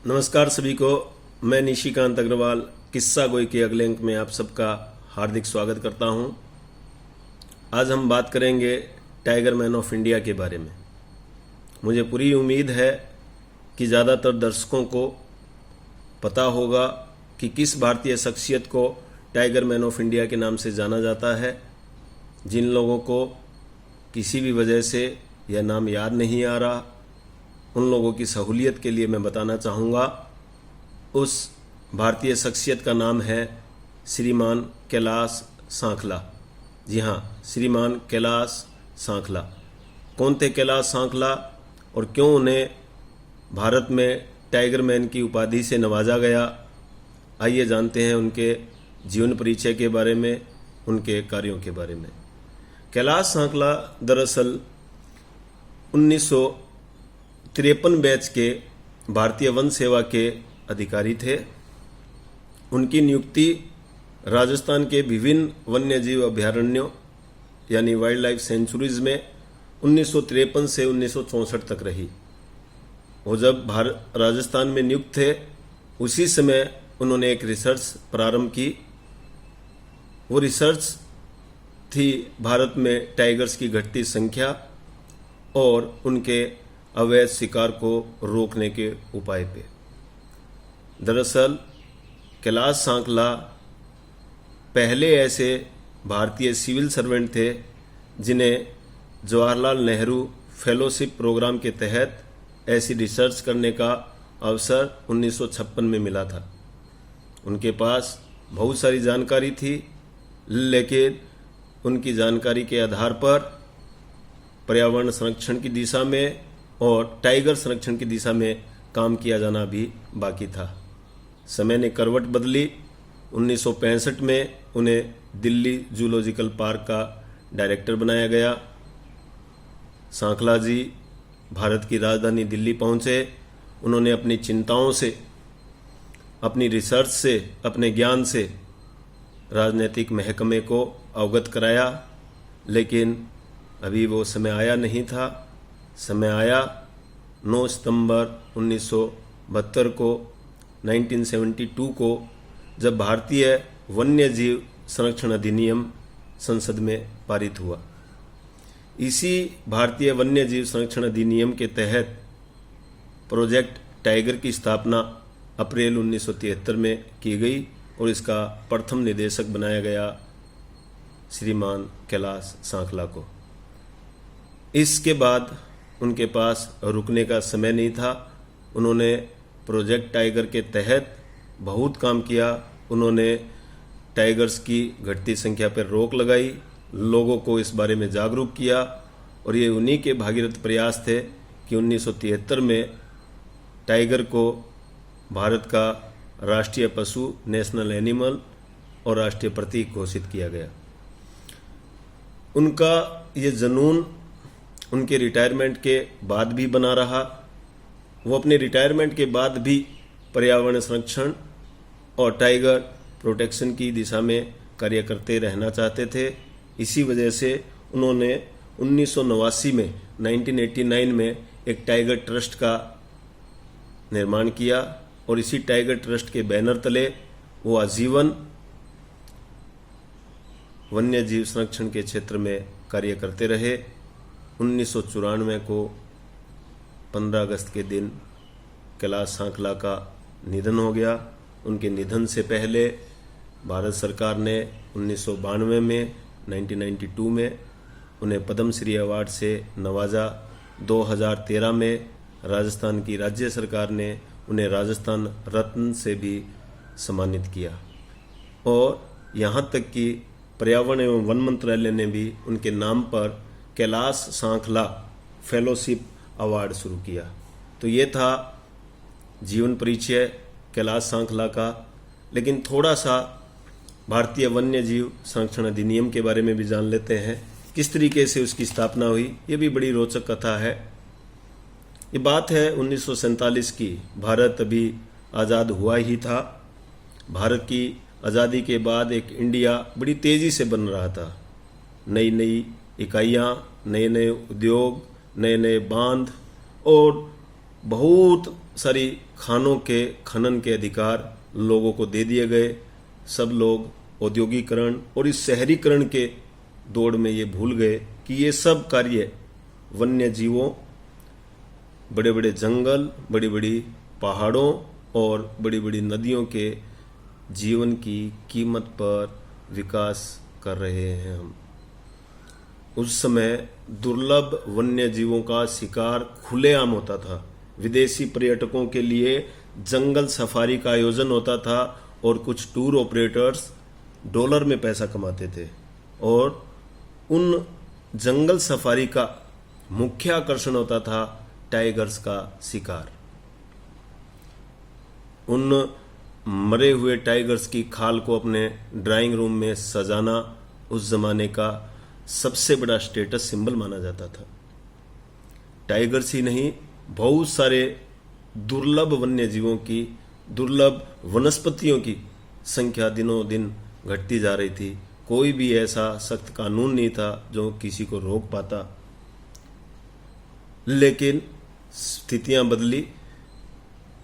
नमस्कार सभी को। मैं निशिकांत अग्रवाल किस्सा गोई के अगले अंक में आप सबका हार्दिक स्वागत करता हूं। आज हम बात करेंगे टाइगर मैन ऑफ इंडिया के बारे में। मुझे पूरी उम्मीद है कि ज़्यादातर दर्शकों को पता होगा कि किस भारतीय शख्सियत को टाइगर मैन ऑफ इंडिया के नाम से जाना जाता है। जिन लोगों को किसी भी वजह से यह नाम याद नहीं आ रहा, उन लोगों की सहूलियत के लिए मैं बताना चाहूँगा। उस भारतीय शख्सियत का नाम है श्रीमान कैलाश सांखला। जी हाँ, श्रीमान कैलाश सांखला। कौन थे कैलाश सांखला और क्यों उन्हें भारत में टाइगर मैन की उपाधि से नवाजा गया? आइए जानते हैं उनके जीवन परिचय के बारे में, उनके कार्यों के बारे में। कैलाश सांखला दरअसल 1953 बैच के भारतीय वन सेवा के अधिकारी थे। उनकी नियुक्ति राजस्थान के विभिन्न वन्यजीव अभयारण्यों यानी वाइल्ड लाइफ सेंचुरीज में 1953 से 1964 तक रही। वो जब राजस्थान में नियुक्त थे उसी समय उन्होंने एक रिसर्च प्रारंभ की। वो रिसर्च थी भारत में टाइगर्स की घटती संख्या और उनके अवैध शिकार को रोकने के उपाय पे। दरअसल कैलाश सांखला पहले ऐसे भारतीय सिविल सर्वेंट थे जिन्हें जवाहरलाल नेहरू फेलोशिप प्रोग्राम के तहत ऐसी रिसर्च करने का अवसर 1956 में मिला था। उनके पास बहुत सारी जानकारी थी, लेकिन उनकी जानकारी के आधार पर पर्यावरण संरक्षण की दिशा में और टाइगर संरक्षण की दिशा में काम किया जाना भी बाकी था। समय ने करवट बदली। 1965 में उन्हें दिल्ली जूलॉजिकल पार्क का डायरेक्टर बनाया गया। सांखला जी भारत की राजधानी दिल्ली पहुंचे। उन्होंने अपनी चिंताओं से, अपनी रिसर्च से, अपने ज्ञान से राजनीतिक महकमे को अवगत कराया, लेकिन अभी वो समय आया नहीं था। समय आया 9 सितंबर 1972 को 1972 को जब भारतीय वन्य जीव संरक्षण अधिनियम संसद में पारित हुआ। इसी भारतीय वन्य जीव संरक्षण अधिनियम के तहत प्रोजेक्ट टाइगर की स्थापना अप्रैल 1973 में की गई और इसका प्रथम निदेशक बनाया गया श्रीमान कैलाश सांखला को। इसके बाद उनके पास रुकने का समय नहीं था। उन्होंने प्रोजेक्ट टाइगर के तहत बहुत काम किया। उन्होंने टाइगर्स की घटती संख्या पर रोक लगाई, लोगों को इस बारे में जागरूक किया और ये उन्हीं के भागीरथ प्रयास थे कि 1973 में टाइगर को भारत का राष्ट्रीय पशु, नेशनल एनिमल और राष्ट्रीय प्रतीक घोषित किया गया। उनका ये जुनून उनके रिटायरमेंट के बाद भी बना रहा। वो अपने रिटायरमेंट के बाद भी पर्यावरण संरक्षण और टाइगर प्रोटेक्शन की दिशा में कार्य करते रहना चाहते थे। इसी वजह से उन्होंने 1989 में 1989 में एक टाइगर ट्रस्ट का निर्माण किया और इसी टाइगर ट्रस्ट के बैनर तले वो आजीवन वन्य जीव संरक्षण के क्षेत्र में कार्य करते रहे। 1994 को 15 अगस्त के दिन कैलाश सांखला का निधन हो गया। उनके निधन से पहले भारत सरकार ने 1992 में 1992 में उन्हें पद्मश्री अवार्ड से नवाजा। 2013 में राजस्थान की राज्य सरकार ने उन्हें राजस्थान रत्न से भी सम्मानित किया और यहाँ तक कि पर्यावरण एवं वन मंत्रालय ने भी उनके नाम पर कैलाश सांखला फेलोशिप अवार्ड शुरू किया। तो ये था जीवन परिचय कैलाश सांखला का। लेकिन थोड़ा सा भारतीय वन्य जीव संरक्षण अधिनियम के बारे में भी जान लेते हैं, किस तरीके से उसकी स्थापना हुई। ये भी बड़ी रोचक कथा है। ये बात है 1947 की। भारत अभी आज़ाद हुआ ही था। भारत की आज़ादी के बाद एक इंडिया बड़ी तेज़ी से बन रहा था। नई नई इकाइयाँ, नए नए उद्योग, नए नए बांध और बहुत सारी खानों के खनन के अधिकार लोगों को दे दिए गए। सब लोग औद्योगिकरण और इस शहरीकरण के दौड़ में ये भूल गए कि ये सब कार्य वन्य जीवों, बड़े बड़े जंगल, बड़ी बड़ी पहाड़ों और बड़ी बड़ी नदियों के जीवन की कीमत पर विकास कर रहे हैं हम। उस समय दुर्लभ वन्य जीवों का शिकार खुलेआम होता था। विदेशी पर्यटकों के लिए जंगल सफारी का आयोजन होता था और कुछ टूर ऑपरेटर्स डॉलर में पैसा कमाते थे और उन जंगल सफारी का मुख्य आकर्षण होता था टाइगर्स का शिकार। उन मरे हुए टाइगर्स की खाल को अपने ड्राइंग रूम में सजाना उस जमाने का सबसे बड़ा स्टेटस सिंबल माना जाता था। टाइगर्स ही नहीं, बहुत सारे दुर्लभ वन्य जीवों की, दुर्लभ वनस्पतियों की संख्या दिनों दिन घटती जा रही थी। कोई भी ऐसा सख्त कानून नहीं था जो किसी को रोक पाता। लेकिन स्थितियां बदली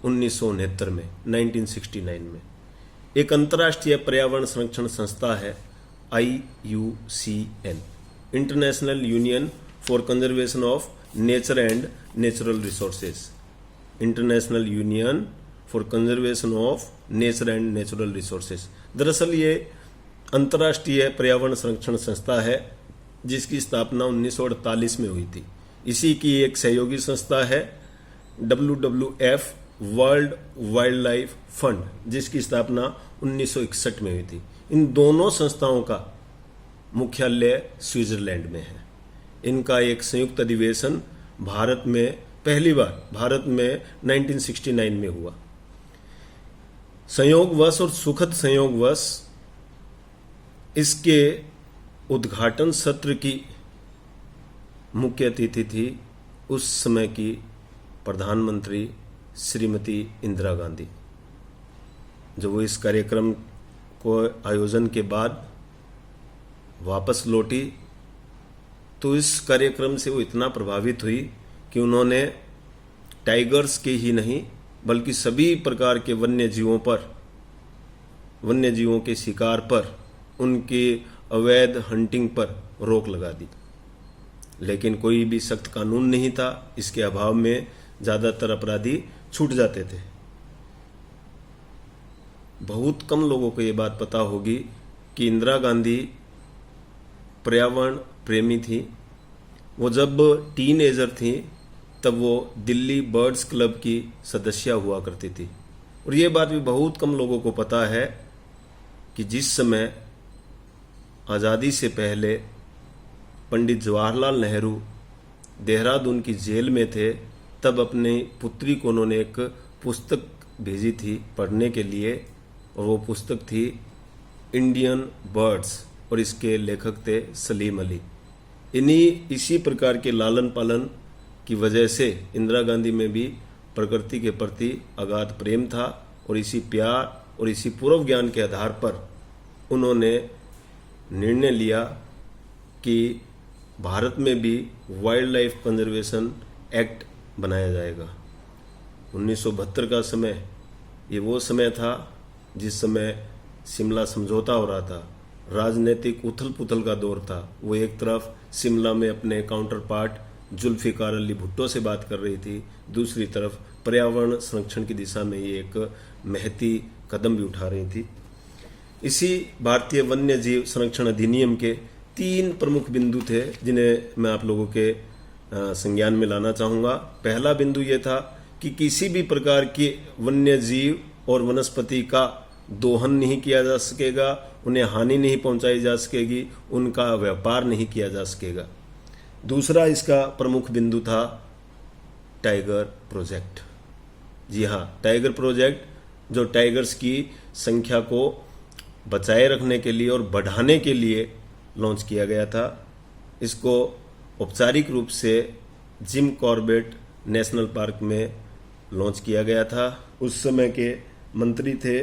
1969 में, 1969 में। एक अंतर्राष्ट्रीय पर्यावरण संरक्षण संस्था है IUCN, international union for conservation of nature and natural resources. International union for conservation of nature and natural resources. दरअसल ये अंतर्राष्ट्रीय पर्यावरण संरक्षण संस्था है जिसकी स्थापना 1948 में हुई थी। इसी की एक सहयोगी संस्था है WWF, world wild life fund, जिसकी स्थापना 1961 में हुई थी। इन दोनों संस्थाओं का मुख्यालय स्विट्जरलैंड में है। इनका एक संयुक्त अधिवेशन भारत में पहली बार भारत में 1969 में हुआ। संयोगवश और सुखद संयोगवश इसके उद्घाटन सत्र की मुख्य अतिथि थी उस समय की प्रधानमंत्री श्रीमती इंदिरा गांधी। जब वो इस कार्यक्रम को आयोजन के बाद वापस लौटी तो इस कार्यक्रम से वो इतना प्रभावित हुई कि उन्होंने टाइगर्स के ही नहीं बल्कि सभी प्रकार के वन्य जीवों पर, वन्य जीवों के शिकार पर, उनके अवैध हंटिंग पर रोक लगा दी। लेकिन कोई भी सख्त कानून नहीं था। इसके अभाव में ज्यादातर अपराधी छूट जाते थे। बहुत कम लोगों को ये बात पता होगी कि इंदिरा गांधी पर्यावरण प्रेमी थी। वो जब टीनएजर थी तब वो दिल्ली बर्ड्स क्लब की सदस्य हुआ करती थी। और ये बात भी बहुत कम लोगों को पता है कि जिस समय आज़ादी से पहले पंडित जवाहरलाल नेहरू देहरादून की जेल में थे, तब अपनी पुत्री को उन्होंने एक पुस्तक भेजी थी पढ़ने के लिए, और वो पुस्तक थी इंडियन बर्ड्स, और इसके लेखक थे सलीम अली। इसी प्रकार के लालन पालन की वजह से इंदिरा गांधी में भी प्रकृति के प्रति अगाध प्रेम था, और इसी प्यार और इसी पूर्व ज्ञान के आधार पर उन्होंने निर्णय लिया कि भारत में भी वाइल्ड लाइफ कंजर्वेशन एक्ट बनाया जाएगा। 1972 का समय, ये वो समय था जिस समय शिमला समझौता हो रहा था। राजनीतिक उथल पुथल का दौर था। वो एक तरफ शिमला में अपने काउंटर पार्ट जुल्फिकार अली भुट्टो से बात कर रही थी, दूसरी तरफ पर्यावरण संरक्षण की दिशा में ये एक महती कदम भी उठा रही थी। इसी भारतीय वन्य जीव संरक्षण अधिनियम के 3 प्रमुख बिंदु थे जिन्हें मैं आप लोगों के संज्ञान में लाना चाहूँगा। पहला बिंदु ये था कि किसी भी प्रकार के वन्य जीव और वनस्पति का दोहन नहीं किया जा सकेगा, उन्हें हानि नहीं पहुंचाई जा सकेगी, उनका व्यापार नहीं किया जा सकेगा। दूसरा इसका प्रमुख बिंदु था टाइगर प्रोजेक्ट। जी हाँ, टाइगर प्रोजेक्ट जो टाइगर्स की संख्या को बचाए रखने के लिए और बढ़ाने के लिए लॉन्च किया गया था। इसको औपचारिक रूप से जिम कॉर्बेट नेशनल पार्क में लॉन्च किया गया था। उस समय के मंत्री थे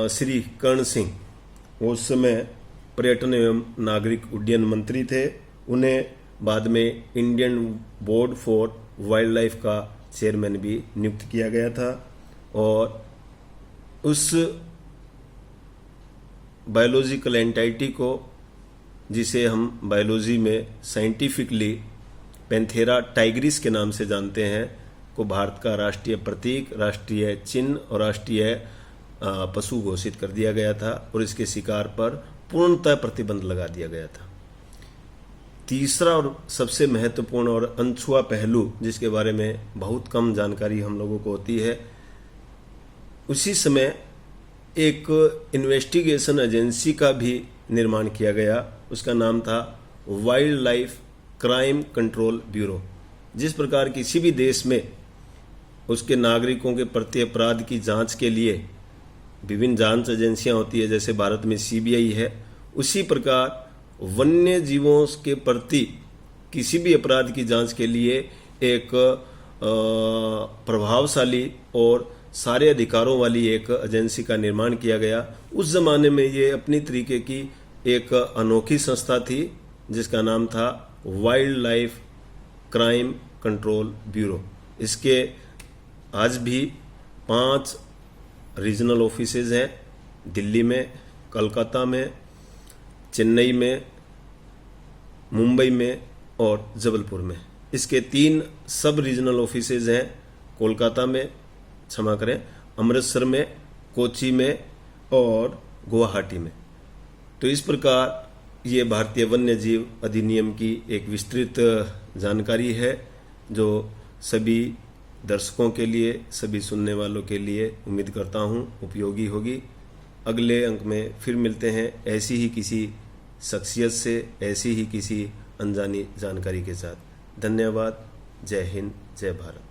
श्री कर्ण सिंह, वो उस समय पर्यटन एवं नागरिक उड्डयन मंत्री थे। उन्हें बाद में Indian board for wild life का चेयरमैन भी नियुक्त किया गया था। और उस बायोलॉजिकल एंटाइटी को, जिसे हम बायोलॉजी में साइंटिफिकली पैंथेरा टाइग्रिस के नाम से जानते हैं, को भारत का राष्ट्रीय प्रतीक, राष्ट्रीय चिन्ह और राष्ट्रीय पशु घोषित कर दिया गया था और इसके शिकार पर पूर्णतः प्रतिबंध लगा दिया गया था। तीसरा और सबसे महत्वपूर्ण और अनछुआ पहलू, जिसके बारे में बहुत कम जानकारी हम लोगों को होती है, उसी समय एक इन्वेस्टिगेशन एजेंसी का भी निर्माण किया गया। उसका नाम था wild life crime control bureau. जिस प्रकार किसी भी देश में उसके नागरिकों के प्रति अपराध की जांच के लिए विभिन्न जांच एजेंसियां होती है, जैसे भारत में सीबीआई है, उसी प्रकार वन्य जीवों के प्रति किसी भी अपराध की जांच के लिए एक प्रभावशाली और सारे अधिकारों वाली एक एजेंसी का निर्माण किया गया। उस जमाने में ये अपनी तरीके की एक अनोखी संस्था थी जिसका नाम था wild life crime control bureau. इसके आज भी 5 रीजनल ऑफिसेज हैं, दिल्ली में, कोलकाता में, चेन्नई में, मुंबई में और जबलपुर में। इसके 3 सब रीजनल ऑफिसेज हैं, कोलकाता में, क्षमा करें, अमृतसर में, कोची में और गुवाहाटी में। तो इस प्रकार ये भारतीय वन्य जीव अधिनियम की एक विस्तृत जानकारी है जो सभी दर्शकों के लिए, सभी सुनने वालों के लिए उम्मीद करता हूँ उपयोगी होगी। अगले अंक में फिर मिलते हैं ऐसी ही किसी शख्सियत से, ऐसी ही किसी अनजानी जानकारी के साथ। धन्यवाद। जय हिंद, जय भारत।